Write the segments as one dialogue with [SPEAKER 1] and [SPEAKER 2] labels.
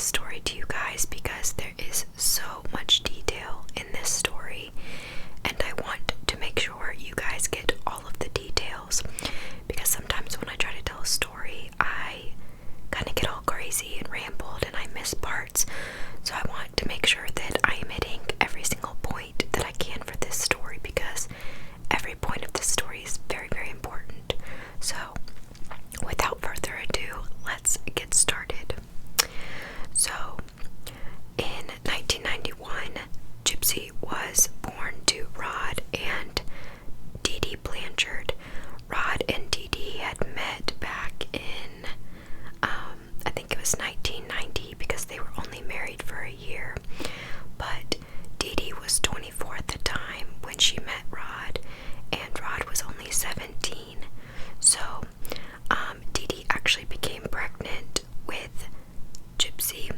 [SPEAKER 1] this story to you guys because there is so much detail in this story, and I want to make sure you guys get all of the details, because sometimes when I try to tell a story, I kind of get all crazy and rambled and I miss parts. So I want to make sure that I am hitting every single point that I can for this story, because every point of this story is very, very important. So without further ado, let's get started. So in 1991, Gypsy was born to Rod and Dee Dee Blanchard. Rod and Dee Dee had met back in, I think it was 1990, because they were only married for a year. But Dee Dee was 24 at the time when she met Rod, and Rod was only 17. So Dee Dee actually became pregnant with Gypsy,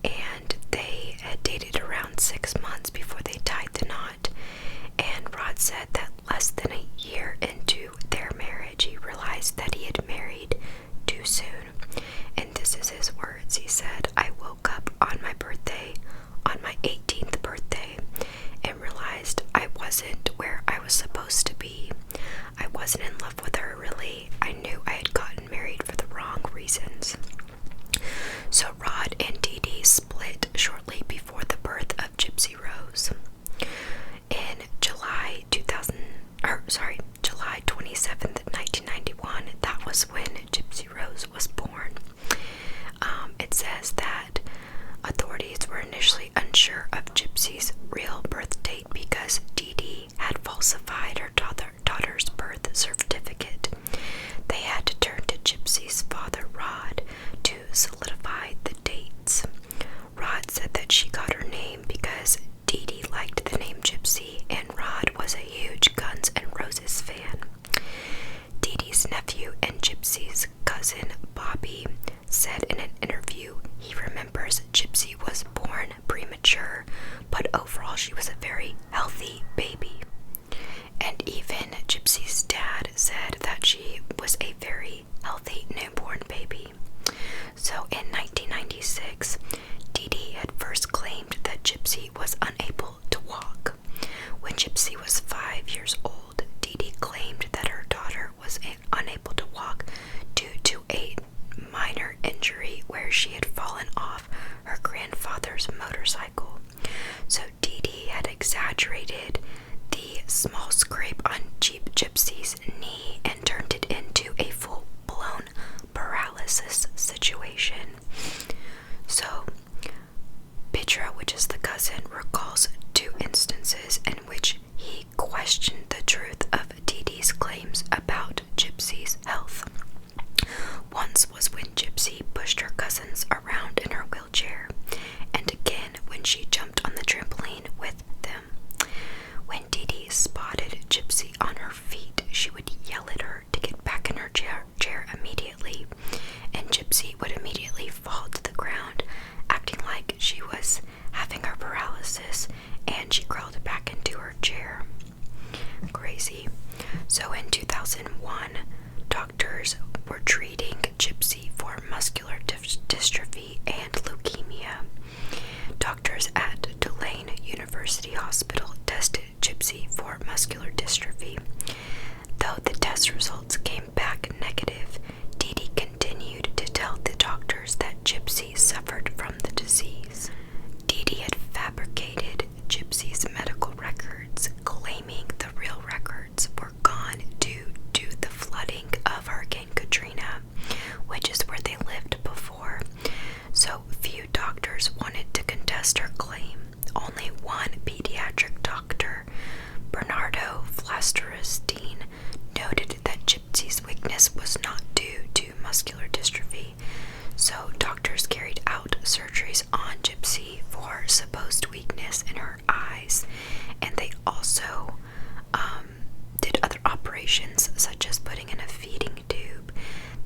[SPEAKER 1] and they had dated around 6 months before they tied the knot. And Rod said that less than a year into their marriage, he realized that he had married too soon. And this is his words. He said, "I woke up on my birthday, on my 18th birthday, and realized I wasn't where I was supposed to be. I wasn't in love with her, really. I knew I had gotten married for the wrong reasons." So Rod and Dee Dee split shortly before the birth of Gypsy Rose. In July 27th, 1991, that was when Gypsy Rose was born. It says that authorities were initially unsure of Gypsy's real birth date because Dee Dee had falsified her daughter's birth certificate. They had to turn to Gypsy's father, Rod, to solidify the dates. Rod said that she got her name because Dee Dee liked the name Gypsy, and Rod was a huge Guns N' Roses fan. Dee Dee's nephew and Gypsy's cousin, Bobby, said in an interview he remembers Gypsy was born premature, but overall she was a very healthy baby. And even Gypsy's dad said that she was a very healthy newborn baby. So in 1996, Dee Dee had first claimed that Gypsy was unable to walk. When Gypsy was 5 years old, Dee Dee claimed that her daughter was unable to walk due to a minor injury where she had fallen off her grandfather's motorcycle. So Dee Dee had exaggerated the small scrape on Gypsy's knee and turned it into a full-blown paralysis situation. So Petra, which is the cousin, recalls 2 instances in which he questioned the truth of Dee Dee's claims about Gypsy's health. Once was when Gypsy pushed her cousins around in her wheelchair, and again when she jumped on the trampoline with them. When Dee Dee spotted Gypsy on her feet, she would yell at her to get back in her chair immediately, and Gypsy would immediately fall to the ground, acting like she was having her paralysis, and she crawled back into her chair. Crazy. So in 2001, doctors were treating Gypsy for muscular dystrophy and leukemia. Doctors at Tulane University Hospital tested Gypsy for muscular dystrophy. Though the test results came back negative, Dee Dee continued to tell the doctors that Gypsy suffered from the disease. Dee Dee had fabricated Gypsy's medical records, claiming the real records were gone due to the flooding of Hurricane Katrina, which is where they lived before. So few doctors wanted to contest her claim. Only one pediatric doctor, Bernardo Flasterstein, noted that Gypsy's weakness was not due to muscular dystrophy. So doctors carried out surgeries on Gypsy for supposed weakness in her eyes, and they also did other operations such as putting in a feeding tube.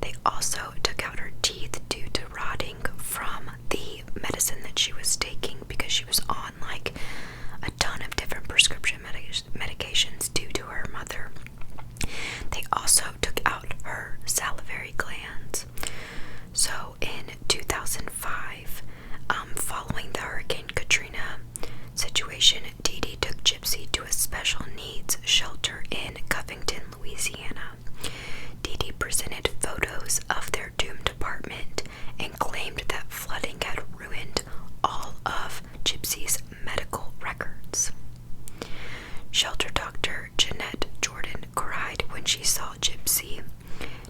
[SPEAKER 1] They also took out her teeth due to rotting from the medicine that she was taking, because she was on like a ton of different prescription medications due to her mother. They also took out her salivary glands. So in 2000 special needs shelter in Covington, Louisiana. Dee Dee presented photos of their doomed apartment and claimed that flooding had ruined all of Gypsy's medical records. Shelter doctor Jeanette Jordan cried when she saw Gypsy,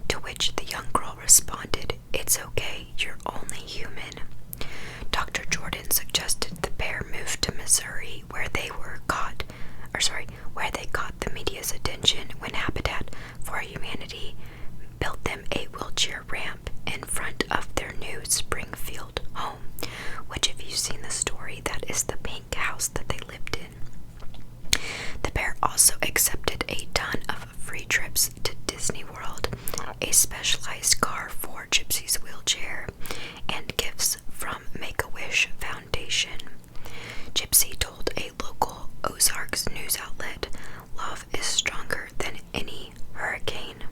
[SPEAKER 1] to which the young girl responded, "It's okay, you're only human." Dr. Jordan suggested the pair move to Missouri, where they caught the media's attention when Habitat for Humanity built them a wheelchair ramp in front of their new Springfield home, which, if you've seen the story, that is the pink house that they lived in. The pair also accepted a ton of free trips to Disney World, a specialized car for Gypsy's wheelchair, and gifts from Make-A-Wish Foundation. Gypsy told a local Ozarks news outlet, "Love is stronger than any hurricane."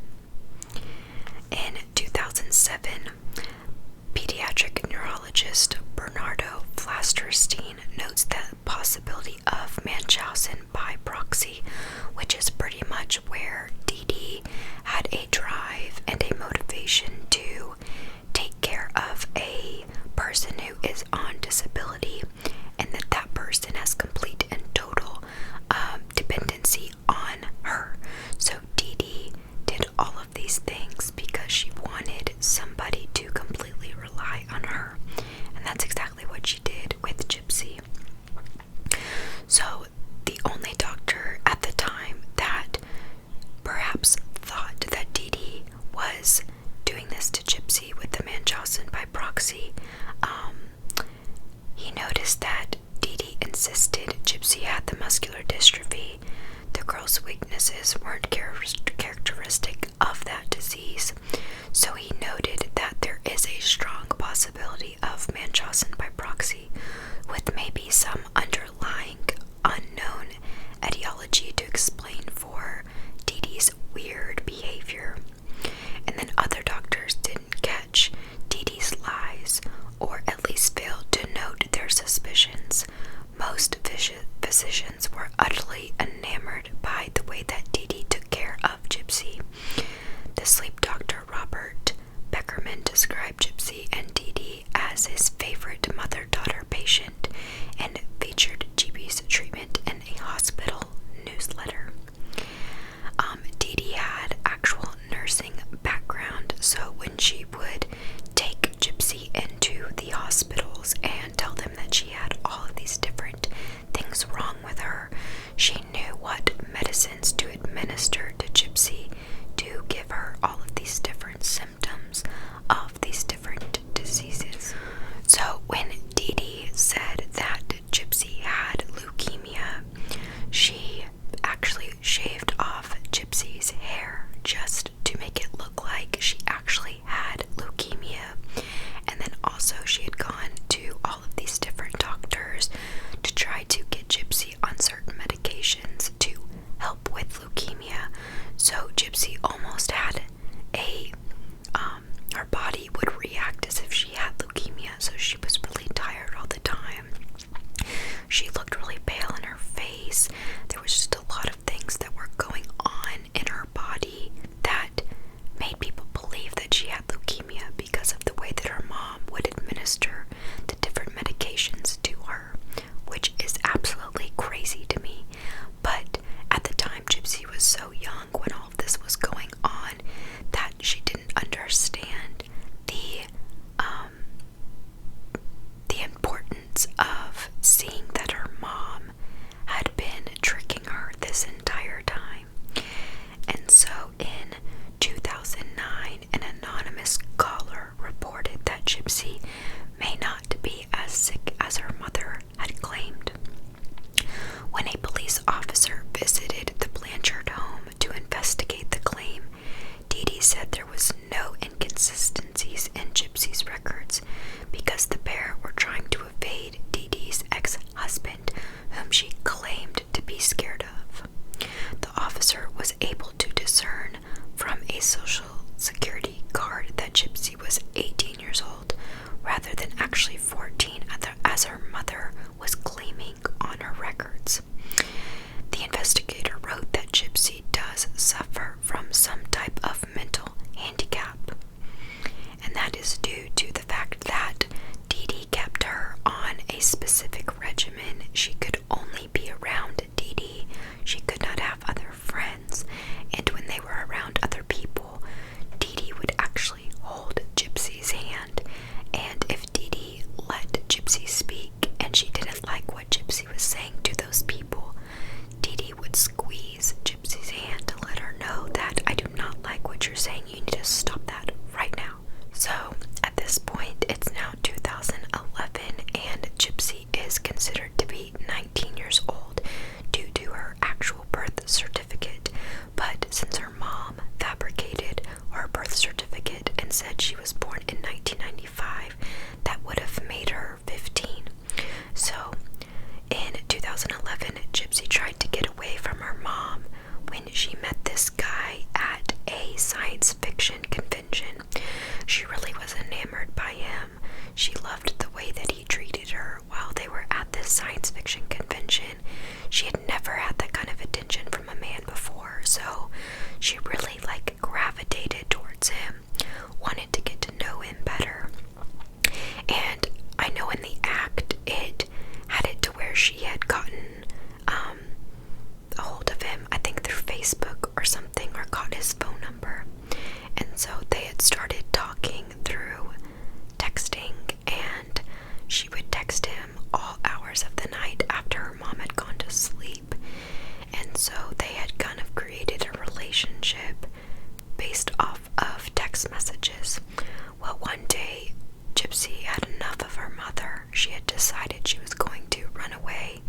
[SPEAKER 1] In 2007, pediatric neurologist Bernardo Flasterstein notes the possibility of Munchausen by proxy, which is pretty much where Dee Dee had a drive and a motivation to take care of a person who is on disability, and that person has complete and total dependency on her. So Dee Dee did all of these things because she wanted somebody to completely rely on her, and that's exactly what she did with Gypsy. So the only doctor at the time that perhaps thought that Dee Dee was doing this to Gypsy with the Munchausen by proxy, he noticed that Dee Dee insisted Gypsy had the muscular dystrophy. The girl's weaknesses weren't characteristic of that disease, so he noted that there is a strong possibility of Munchausen by proxy, with maybe some underlying unknown etiology to explain for Dee Dee's weird behavior. And then other doctors didn't catch Dee Dee's lies, or at least failed to note their suspicions. Most physicians were utterly enamored by the way that Dee Dee took care of Gypsy. The sleep doctor Robert Beckerman described Gypsy and Dee Dee as his favorite mother-daughter patient and featured GB's treatment in a hospital newsletter. Dee Dee had actual nursing background, so when she would take Gypsy into the hospitals and tell them that she had all of these different things wrong with her, she knew what medicines to administer to Gypsy to give her all of these different symptoms of these different diseases. So when Dee Dee said that Gypsy had leukemia, she actually shaved off Gypsy's hair just to make it look like she actually had leukemia. And then also she had gone to all of these different doctors to try to get Gypsy on certain medications to help with leukemia. So Gypsy almost had her body would react as if she had leukemia, so she was really tired all the time. She looked really pale in her face. There was just a lot of things that were going on in her body that made people believe that she had leukemia because of the way that her mom would administer the different medications to her, which is absolutely crazy to me. But at the time, Gypsy was so young when all of this was going on that she didn't understand the importance of seeing that her mom had been tricking her this entire time. And so in 2009, an anonymous caller reported that Gypsy may not be as sick as her mother had claimed. When a police officer visited the Blanchard home to investigate the claim, Dee Dee said there was no inconsistencies in Gypsy's records because the pair were trying to evade Dee Dee's ex-husband, whom she claimed to be scared of. The officer was able to discern from a social security card that Gypsy was 18 years old rather than actually 14 as her mother was claiming on her records. The The investigator wrote that Gypsy does suffer from some type of mental handicap, and that is due to the fact that Dee Dee kept her on a specific regimen. She could only be around Dee Dee. She could not have other friends, and when they were around other people, Dee Dee would actually hold Gypsy's hand, and if Dee Dee let Gypsy speak and she didn't like what Gypsy was saying to those people, Dee Dee would squeeze Gypsy's hand to let her know that I do not like what you're saying. You need to stop that right now. So at this point, it's now 2011, and Gypsy is considered to be 19 years old due to her actual birth certificate. But since her mom fabricated her birth certificate and said she was born in 1995, that would have made her 15. So in 2011, Gypsy tried to get away from her mom when she met this guy at a science fiction convention. She really was enamored by him. She loved the way that he treated her while they were at this science fiction convention. She had never had that kind of attention from a man before, so she really gravitated towards him, wanted to get to know him better. And I know in the act it had it to where she had gotten a hold of him, I think through Facebook or something, or got his phone number. And so they had started talking through texting, and she would text him all hours of the night after her mom had gone to sleep. And so they had kind of created a relationship based off of text messages. Well, one day Gypsy had enough of her mother. She had decided she was going to run away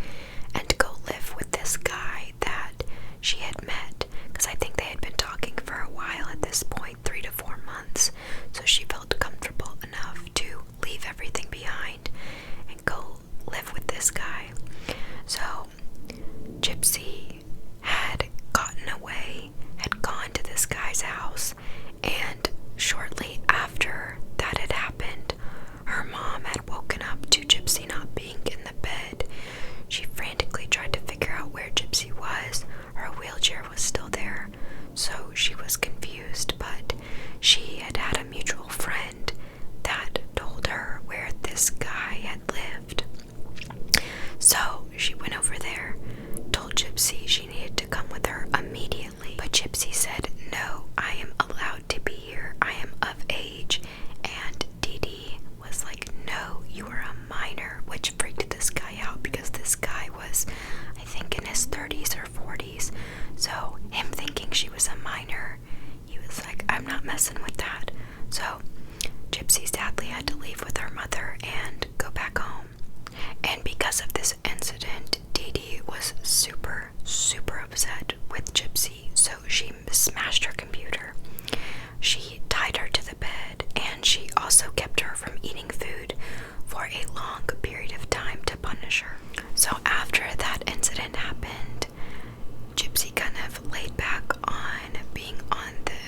[SPEAKER 1] and go live with this guy that she had met, because I think they had been talking for a while at this point, 3 to 4 months. So she felt comfortable enough to leave everything behind and go live with this guy. So Gypsy had gotten away, had gone to this guy's house, and shortly after that had happened, her mom had woken up to Gypsy not being in the bed. She frantically tried to figure out where Gypsy was. Her wheelchair was still there, so she was confused, but she had had a mutual friend that told her where this guy had lived. So she went over there, told Gypsy she needed to come with her immediately, but Gypsy said, "No, I am allowed to be here. I am of age." And Dee Dee was like, "No, you are a minor," which freaked this guy out because this guy was, I think, in his 30s or 40s. So him thinking she was a minor, he was like, "I'm not messing with that." So Gypsy sadly had to leave with her mother and go back home. And because of this incident, Dee Dee was super, super upset with Gypsy, so she smashed her computer. She tied her to the bed, and she also kept her from eating food for a long period of time to punish her. So after that incident happened, Gypsy kind of laid back on being on the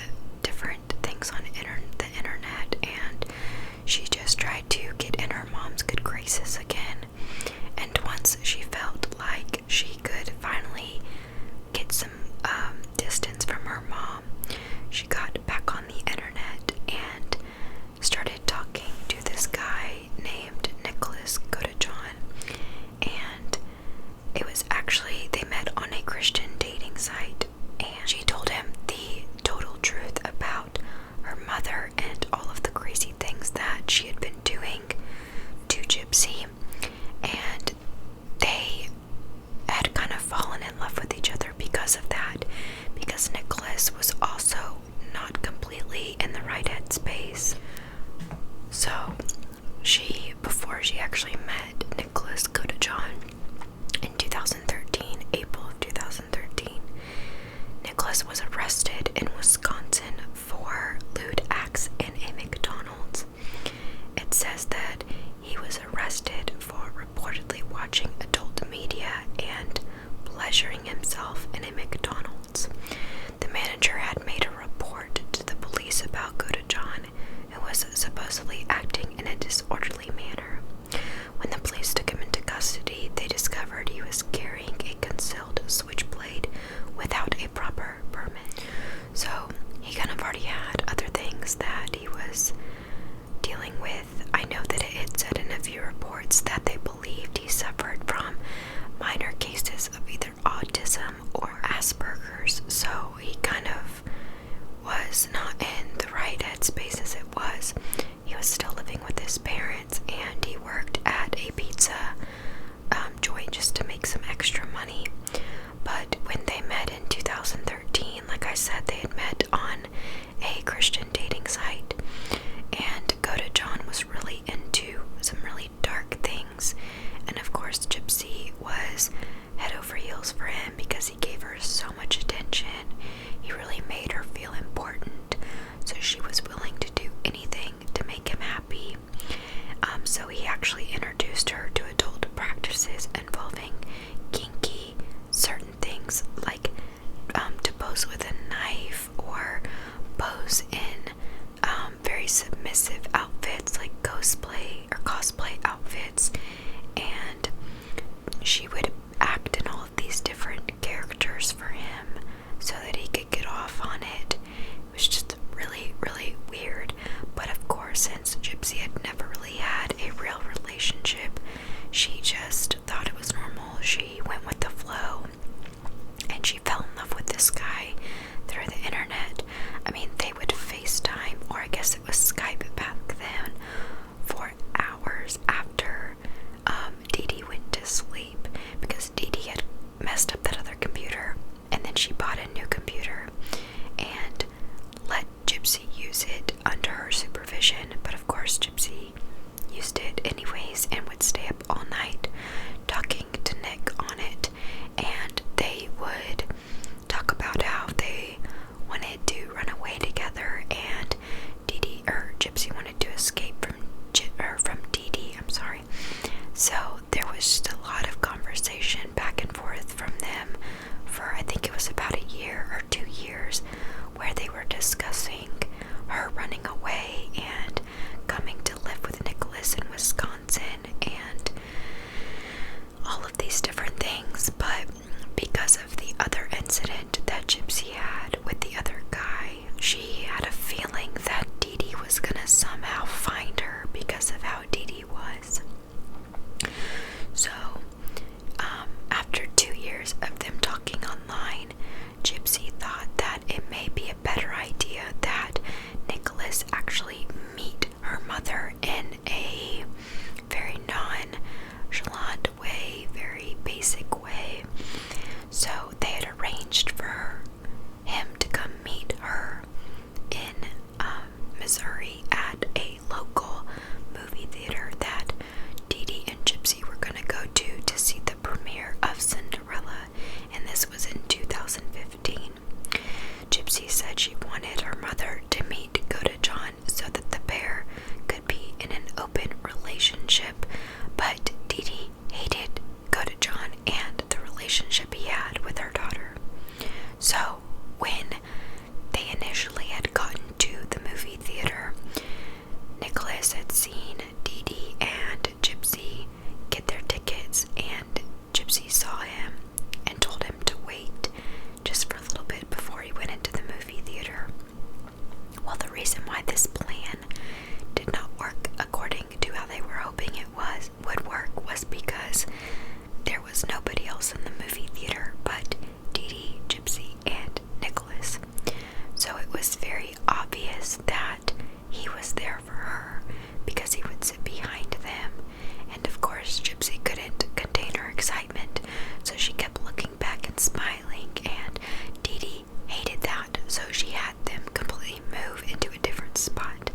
[SPEAKER 1] different things on the internet, and she just tried to get in her mom's good graces again. And once she felt like she could finally get some distance from her mom, she got back on the internet and started talking to this guy named Nicholas Godejohn. And it was actually, they met on a Christian dating site, and she told him the total truth about her mother and all of the crazy things that she had been doing to Gypsy. And they had kind of fallen in love with each other because of that, because Nicholas was also not completely in the right headspace. So before she actually met Nicholas Godejohn in 2013, April of 2013, Nicholas was arrested in Wisconsin for lewd acts in a McDonald's. It says that he was arrested for reportedly watching adult media and pleasuring himself in a McDonald's. The manager had made a report to the police about Godejohn, who was supposedly acting in a disorderly manner. When the police took him into custody, they discovered he was carrying a concealed switchblade reports that they believed he suffered from minor cases of either autism or Asperger's, so he kind of was not in the right headspace as it was. He was still living with his parents, and he worked at a pizza joint just to make some extra money. But when they met in 2013, like I said, they had met on a Christian dating site, and John was really into some really dark things, and of course Gypsy was head over heels for him because he gave her so much attention. He really made her feel important, so she was willing to do anything to make him happy. So he actually introduced her to adult practices involving kinky certain things, like to pose with a knife or pose in very submissive outfits like cosplay outfits, and she would act in all of these different characters for him so that he could get off on it. It was just really, really weird. But of course, since Gypsy had never really had a real relationship, she just thought it was normal. She went with the flow, and she fell in love with this guy through the internet. I mean, they would FaceTime, or I guess it was Skype back then, for hours after Dee Dee went to sleep, because Dee Dee had messed up that other computer, and then she bought a new computer and let Gypsy use it under her supervision. But of course Gypsy used it anyways and would stay up all night talking to Nick on it, and they would talk about how they wanted to run away together, and Gypsy wanted to escape from Dee Dee, I'm sorry. So there was just a lot of conversation back and forth from them for, I think it was about a year or 2 years, where they were discussing her running away and coming to live with Nicholas in Wisconsin and all of these different things. But because of the other incident that Gypsy had with the other guy, she had a feeling that Dee Dee was gonna somehow find her because of how Dee Dee was. So, after 2 years of them talking online, Gypsy thought that it may be a better idea that Nicholas actually meet her mother in a very nonchalant way, very basic way. So they had arranged for him to come meet her in Missouri at a local movie theater that Dee Dee and Gypsy were going to go to see the premiere of Cinderella, and this was in 2015. Gypsy said she wanted her mother to meet John so that the pair could be in an open relationship, but Dee Dee hated John and the relationship he had with her daughter. So when they initially had gotten to the movie theater, Nicholas had seen Dee Dee and Gypsy get their tickets, and Gypsy saw him and told him to wait just for a little bit before he went into the movie theater. Well, the reason why this plan did not work according to how they were hoping it would work was because there was nobody else in the movie theater but Dee Dee, Gypsy, and Nicholas. So it was very obvious that he was there for her because he would sit behind them. And of course, Gypsy couldn't contain her excitement, so she kept looking back and smiling, and Dee Dee hated that, so she had them completely move into a different spot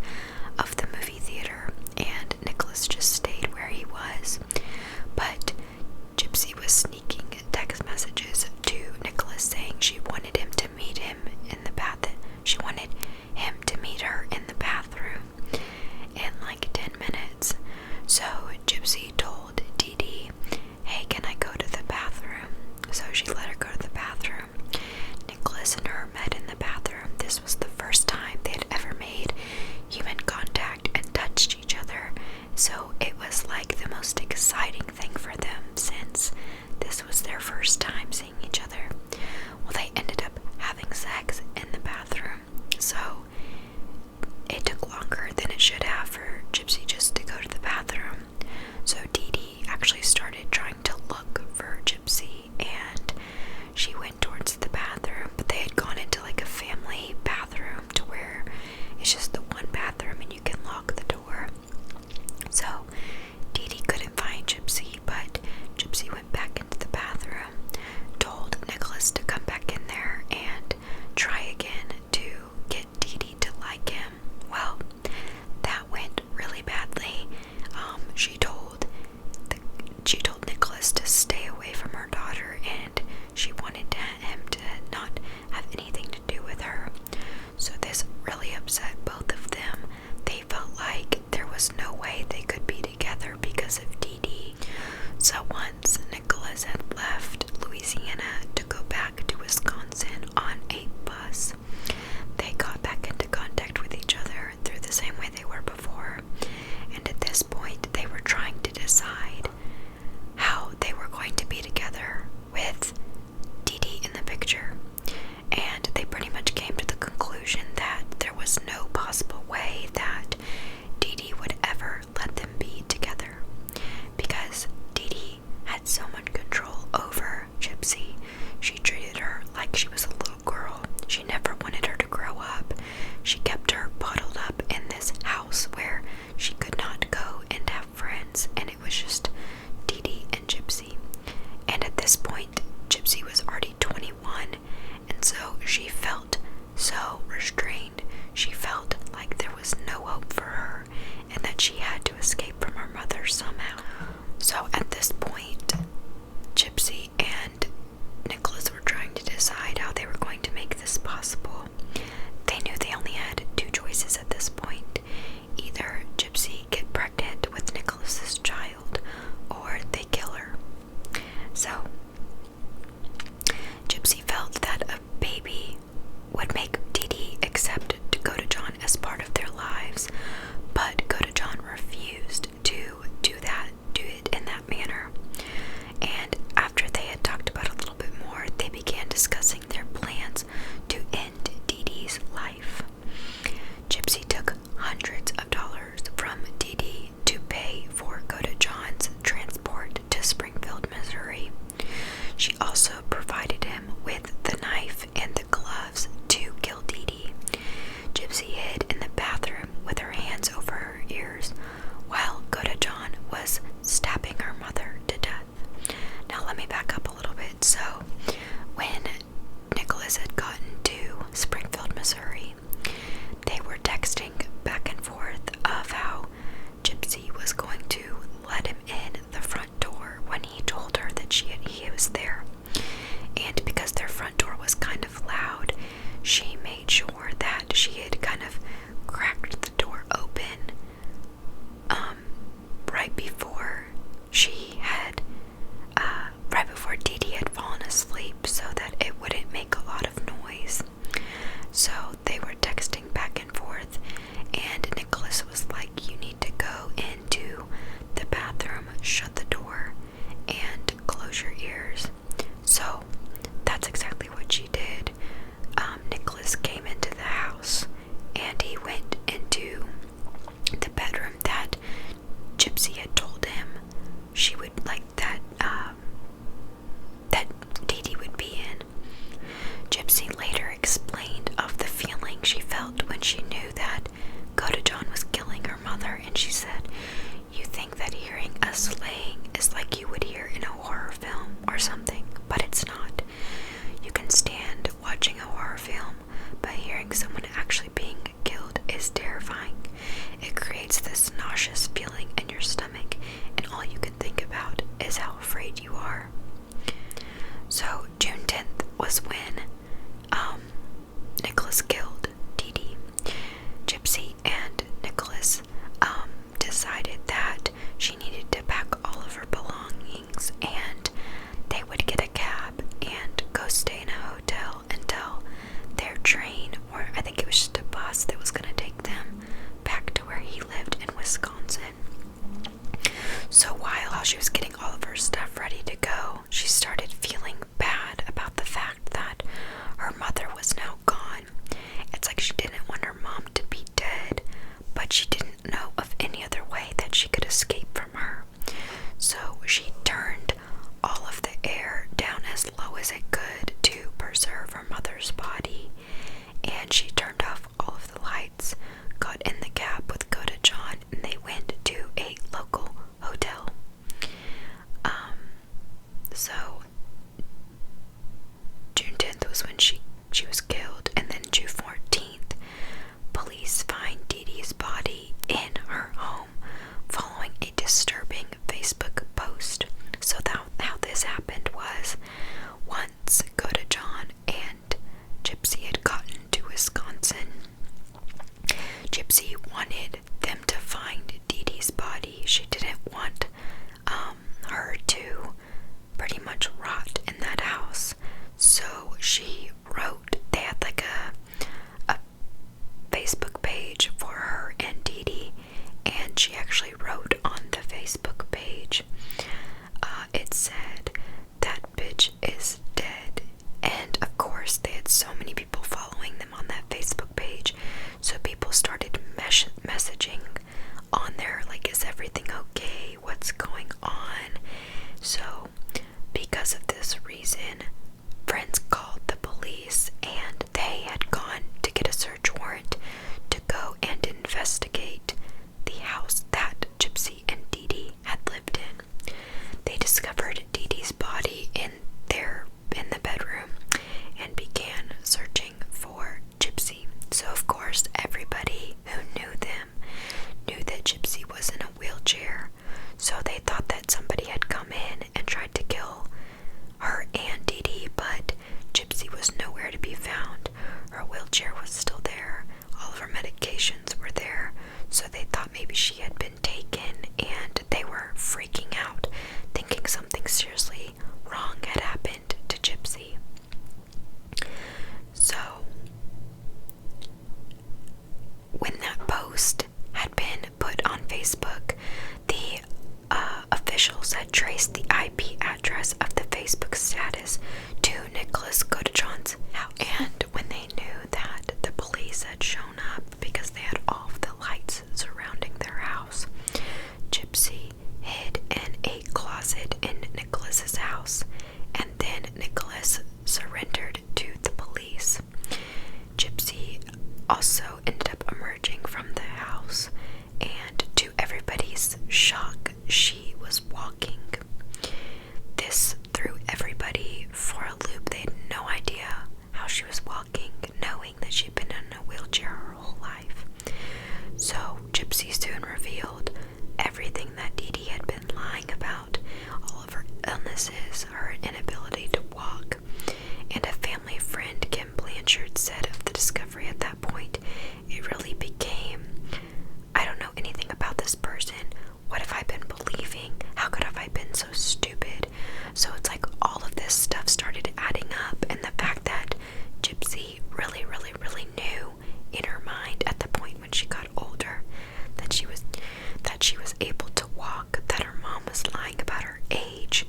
[SPEAKER 1] of the movie theater, and Nicholas just stayed where he was. But Gypsy was sneaking text messages to Nicholas saying she wanted him to meet him in the bath. She wanted him to meet her in the bathroom in like 10 minutes. So Gypsy told Dee Dee, "Hey, can I go to the bathroom?" So she let her go to the bathroom. Nicholas and her met in the bathroom. This was the first time they had ever made human contact and touched each other. So it was like the most exciting thing for them since this was their first time seeing each other. Well, they ended up having sex in the bathroom. So it took longer than it should have for Gypsy just to go to the bathroom. So Dee So once Nicholas had left Louisiana to go back to Wisconsin on a bus, they got back into contact with each other through the same way they were before. And at this point, they were trying to decide how they were going to be together with Dee Dee in the picture. And they pretty much came to the conclusion that there was no possible way that Dee Dee would ever let them be together, because Dee Dee had so much control over Gypsy. She treated her like she was a little girl. She never wanted her to grow up. She kept her bottled up in this house where she could not go and have friends, and it was just Dee Dee and Gypsy. And at this point, Gypsy was already 21, and so she felt so restrained. She felt like there was no hope for her, and that she had to escape from her mother somehow. So at this point, Gypsy and Nicholas were trying to decide how they were going to make this possible. They knew they only had two choices at this point. Either Gypsy get pregnant with Nicholas's child, or they kill her. So Gypsy felt that a baby would make Dee Dee accept to go to John as part of their lives, but Go to John refused to do it in that manner. And after they had talked about it a little bit more, they began discussing their plans to end Dee Dee's life. Gypsy took hundreds of dollars from Dee Dee to pay for Go to John's transport to Springfield, Missouri. She also provided him with the knife and the gloves to kill Dee Dee. Gypsy hid in the bathroom with her hands over her ears while Go to John was stabbing her mother to death. Now let me back up a little bit. So when Nicholas had gotten to Springfield, Missouri, they were texting back and forth of how Gypsy was going to let him in the front door when he told her that he was there. And because their front door was kind of loud, she made sure that she had kind of cracked the door open right before Dee Dee had fallen asleep, so that it wouldn't make a lot of noise. So they were texting back and forth, and Nicholas was like, "You need to go into the bathroom, shut the door, and close your ears." So that's exactly what she did. Nicholas came into the house, and he went into the bedroom that Gypsy had told him she would like that Dee Dee would be in. Gypsy later explained of the feeling she felt when she knew that Go to John was killing her mother, and she said, "You think that hearing a slaying is like you would hear in a horror film or something, but it's not. You can stand watching a horror film, but hearing someone actually being killed is terrifying. It creates this nauseous feeling in your stomach, and all you can think about is how afraid you are." So June 10th was when Nicholas killed Dee Dee. Gypsy and Nicholas decided that she needed to pack all of her belongings, and they would get a cab and go stay in a hotel until their train, or I think it was just a bus that was going to take them back to where he lived in Wisconsin. So while she was getting all of her stuff ready to go, she started feeling bad about the fact that her mother was now gone. It's like she didn't want her mom to be dead, but she didn't know of any other way that she could escape from her. So she turned all of the air down as low as it could to preserve her mother's body, and she turned off all of the lights, got in the cab with Go to John, and they went to a local hotel. So said, "That bitch is dead." And of course, they had so many people following them on that Facebook page, so people started messaging on there, like, "Is everything okay? What's going on?" So, because of this reason, friends called the police, and they had gone to get a search warrant to go and investigate the house that Gypsy and Dee Dee had lived in. They discovered Dee Dee's body in the bedroom and began searching for Gypsy. So of course, everybody who knew them knew that Gypsy was in a wheelchair, so they thought that somebody had come in and tried to kill her and Dee Dee, but Gypsy was nowhere to be found. Her wheelchair was still there, all of her medications were there, so they thought maybe she had been taken, and they were freaking out, thinking something seriously wrong had happened to Gypsy. So, when that post had been put on Facebook, the officials had traced the IP address of the Facebook status to Nicholas Godejohn's house. And when they knew that the police had shown up because they had all of the lights surrounding their house, Gypsy hid in a closet in Nicholas's house, and then Nicholas surrendered to the police. Gypsy also ended up emerging from the house, and to everybody's shock, she was walking. This threw everybody for a loop. They had no idea how she was walking, knowing that she'd been in a wheelchair her whole life. So Gypsy soon revealed everything that Dee Dee had been lying about, all of her illnesses, her inability to walk. And a family friend, Kim Blanchard, said of the discovery at that point, "It really became, I don't know anything about this person. What have I been believing? How could have I been so stupid?" So it's like all of this stuff started adding up, and the fact that Gypsy really, really, really knew in her mind at the point when she got older that she was able to walk, that her mom was lying about her age,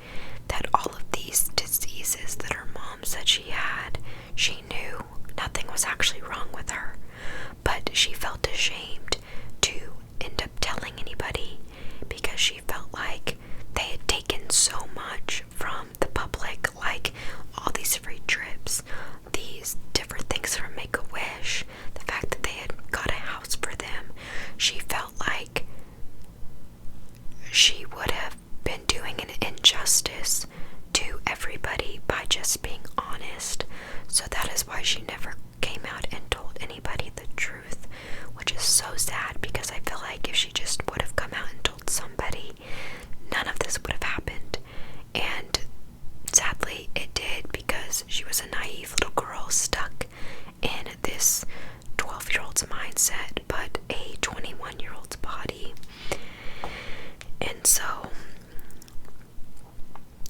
[SPEAKER 1] that all of these diseases that her mom said she had, she knew nothing was actually wrong with her, but she felt ashamed to end up telling anybody because she felt like they had taken so much from the public, like all these free trips, these different things from Make-A-Wish, the fact that they had got a house for them. She felt like she would have been doing an injustice to everybody by just being honest. So that is why she never came out and told anybody the truth, which is so sad, because I feel like if she just would have come out and told somebody, none of this would have happened. And sadly it did, because she was a naive little girl stuck in this 12-year-old's mindset, but a 21-year-old's body. And so,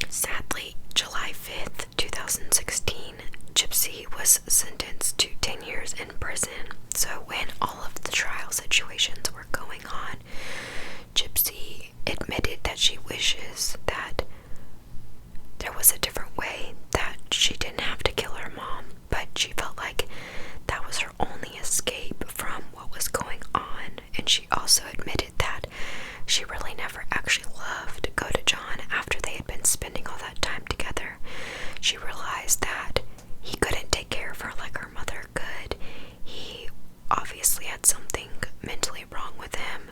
[SPEAKER 1] sadly, July 5th, 2016, Gypsy was sentenced to 10 years in prison. So when all of the trial situations were going on, Gypsy admitted that she wishes that there was a different way, that she didn't have to kill her mom, but she felt like that was her only escape from what was going on. And she also admitted that she really never actually loved Godejohn after they had been spending all that time together. She realized that he couldn't take care of her like her mother could. He obviously had something mentally wrong with him,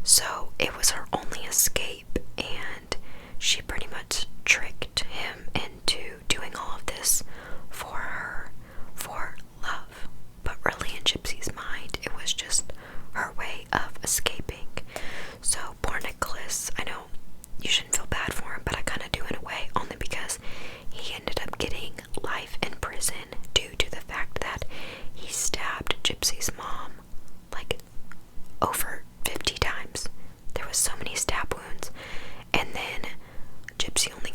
[SPEAKER 1] so it was her only escape, and she pretty much tricked him into doing all of this for her, for love. But really, in Gypsy's mind, it was just her way of escaping. So poor Nicholas, I know you shouldn't feel bad for him, but I kind of do in a way, only because he ended up getting life in prison due to the fact that he stabbed Gypsy's mom like over 50 times. There was so many stab wounds, and then Gypsy only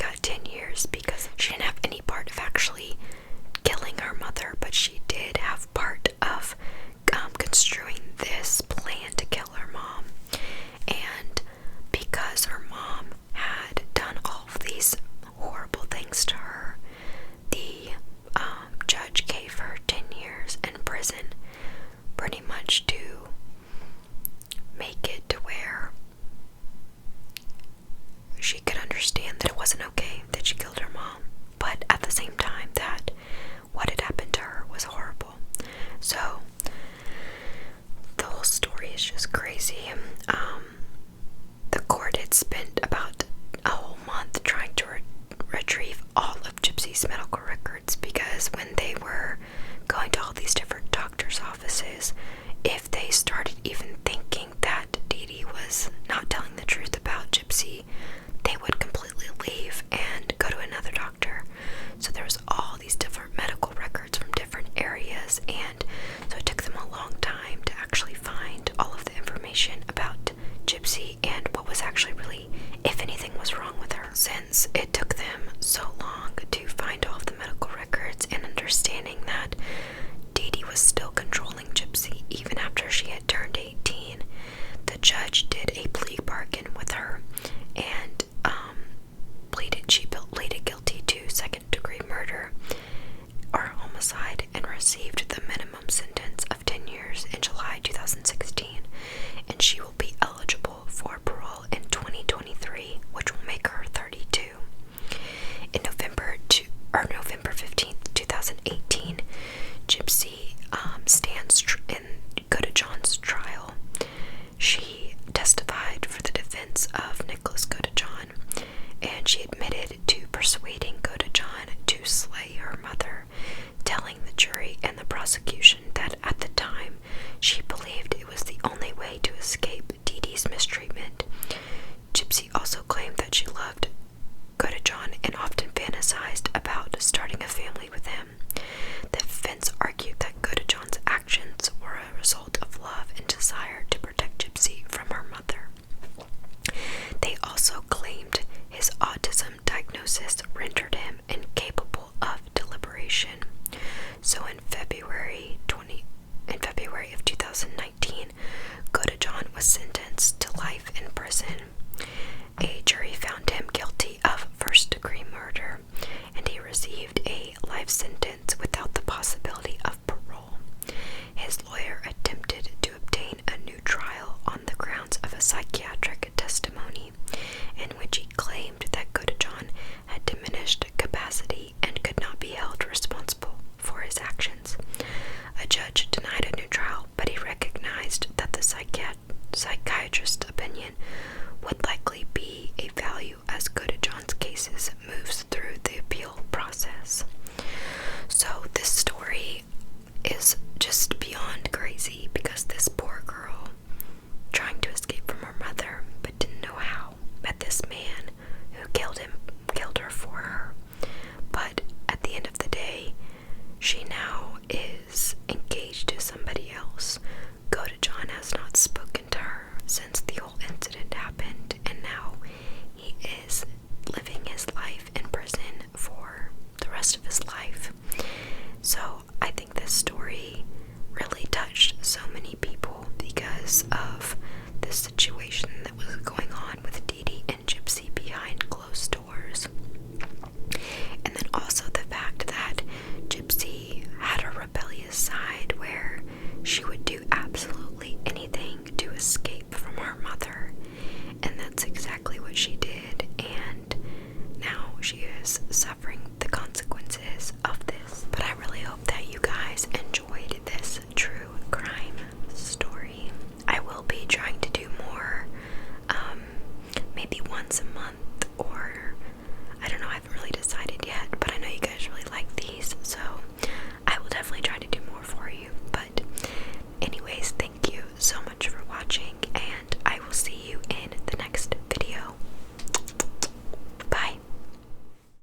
[SPEAKER 1] she could understand that it wasn't okay that she killed her mom, but at the same time that what had happened to her was horrible. So the whole story is just crazy. The court had spent about a whole month trying to retrieve all of Gypsy's medical records, because when they were going to all these different doctors' offices, if they started even thinking that Dee Dee was not telling the truth about Gypsy, they would completely leave and go to another doctor. So there was all these different medical records from different areas, and so it took them a long time to actually find all of the information about Gypsy and what was actually really, if anything, was wrong with her. Since it took them so long to find all of the medical records, and understanding that Dee Dee was still controlling Gypsy even after she had turned 18, the judge did a plea bargain with her and she pleaded guilty to second-degree murder or homicide and received the minimum sentence of 10 years in July 2016, and she will be eligible for parole in 2023, which will make her 32. In November 15th, 2018, Gypsy stands in Godejohn's trial. She testified for the defense of Nicholas Godejohn, and she admitted to persuading Godejohn to slay her mother, telling the jury and the prosecution that at the time she believed it was the only way to escape Dee Dee's mistreatment. Gypsy also claimed that she loved Godejohn and often fantasized about starting a family with him. The defense argued that Godejohn's actions were a result of love and desire to protect Gypsy from her mother. They also claimed his autism diagnosis rendered him incapable of deliberation. So in February of 2019, Godejohn was sentenced to life in prison. A jury found him guilty of first-degree murder, and he received a life sentence without the possibility of parole. His lawyer attempted to obtain a new trial on the grounds of a psychiatric testimony, in which he claimed that Godejohn had diminished capacity and could not be held responsible for his actions. A judge denied a new trial, but he recognized that the psychiatrist's opinion would likely be a value as Godejohn's cases moves through the appeal process. So this story is just beyond crazy, because this poor girl, trying to escape from her mother but didn't know how, met this man who killed her for her. But at the end of the day, she now is engaged to somebody else. Godejohn has not spoken to her since